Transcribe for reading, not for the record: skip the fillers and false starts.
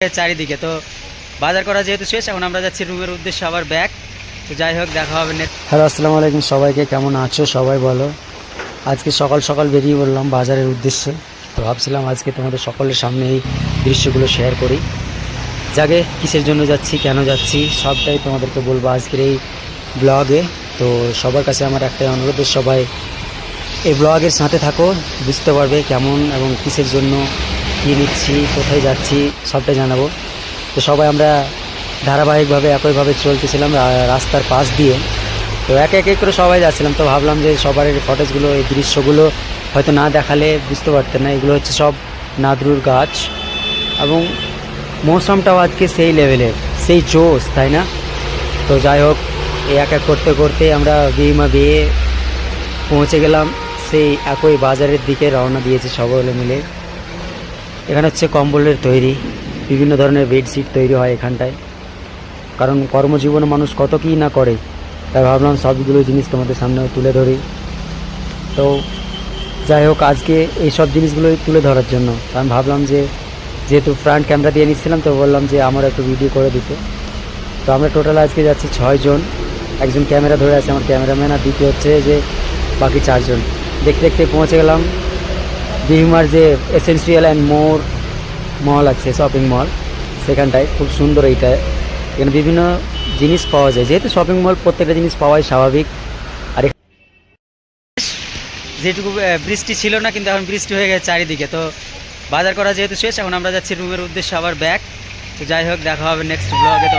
চারিদিকে তো বাজার করা যেহেতু শেষ, এখন আমরা যাচ্ছি রুমের উদ্দেশ্যে আবার ব্যাক। তো যাই হোক, দেখা হবে নেক্সট। হ্যালো, আসসালামু আলাইকুম সবাইকে, কেমন আছো সবাই বলো। আজকে সকাল সকাল বেরিয়ে পড়লাম বাজারের উদ্দেশ্যে। তো ভাবছিলাম আজকে তোমাদের সকলের সামনে এই দৃশ্যগুলো শেয়ার করি। জাগে কিসের জন্য যাচ্ছি, কেন যাচ্ছি, সবটাই তোমাদেরকে বলবো আজকের এই ব্লগে। তো সবার কাছে আমার একটাই অনুরোধ, সবাই এই ব্লগের সাথে থাকো, বুঝতে পারবে কেমন এবং কিসের জন্য কী নিচ্ছি, কোথায় যাচ্ছি, সবটাই জানাবো। তো সবাই আমরা ধারাবাহিকভাবে একইভাবে চলতেছিলাম রাস্তার পাশ দিয়ে। তো এক এক করে সবাই যাচ্ছিলাম। তো ভাবলাম যে সবার এই ফটোজগুলো, এই দৃশ্যগুলো হয়তো না দেখালে বুঝতে পারতেন না। এগুলো হচ্ছে সব নাদরুর গাছ এবং মৌসুমটাও আজকে সেই লেভেলের, সেই জোশ, তাই না? তো যাই হোক, এই এক এক করতে করতে আমরা বিমা বেয়ে পৌঁছে গেলাম সেই একই বাজারের দিকে রওনা দিয়েছে সকলে মিলে। এখানে হচ্ছে কম্বলের তৈরি, বিভিন্ন ধরনের বেডশিট তৈরি হয় এখানটায়, কারণ কর্মজীবনে মানুষ কত কী না করে। তাই ভাবলাম সবগুলো জিনিস তোমাদের সামনে তুলে ধরি। তো যাই হোক, আজকে এই সব জিনিসগুলোই তুলে ধরার জন্য আমি ভাবলাম যে যেহেতু ফ্রন্ট ক্যামেরা দিয়ে নিচ্ছিলাম, তো বললাম যে আমার একটু ভিডিও করে দিতে। তো আমরা টোটাল আজকে যাচ্ছি 6 জন। একজন ক্যামেরা ধরে আছে আমার ক্যামেরাম্যান, আর দ্বিতীয় হচ্ছে যে বাকি 4 জন। দেখতে দেখতে পৌঁছে গেলাম বিহিমার যে এসেন্সিয়াল অ্যান্ড মোর মল আছে, শপিং মল, সেখানটায়। খুব সুন্দর এইটা, এখানে বিভিন্ন জিনিস পাওয়া যায়। যেহেতু শপিং মল, প্রত্যেকটা জিনিস পাওয়াই স্বাভাবিক। আর যেটুকু বৃষ্টি ছিল না, কিন্তু এখন বৃষ্টি হয়ে গেছে চারিদিকে। তো বাজার করা যেহেতু শেষ, এখন আমরা যাচ্ছি রুমের উদ্দেশ্যে আবার ব্যাক। তো যাই হোক, দেখা হবে নেক্সট ব্লগে।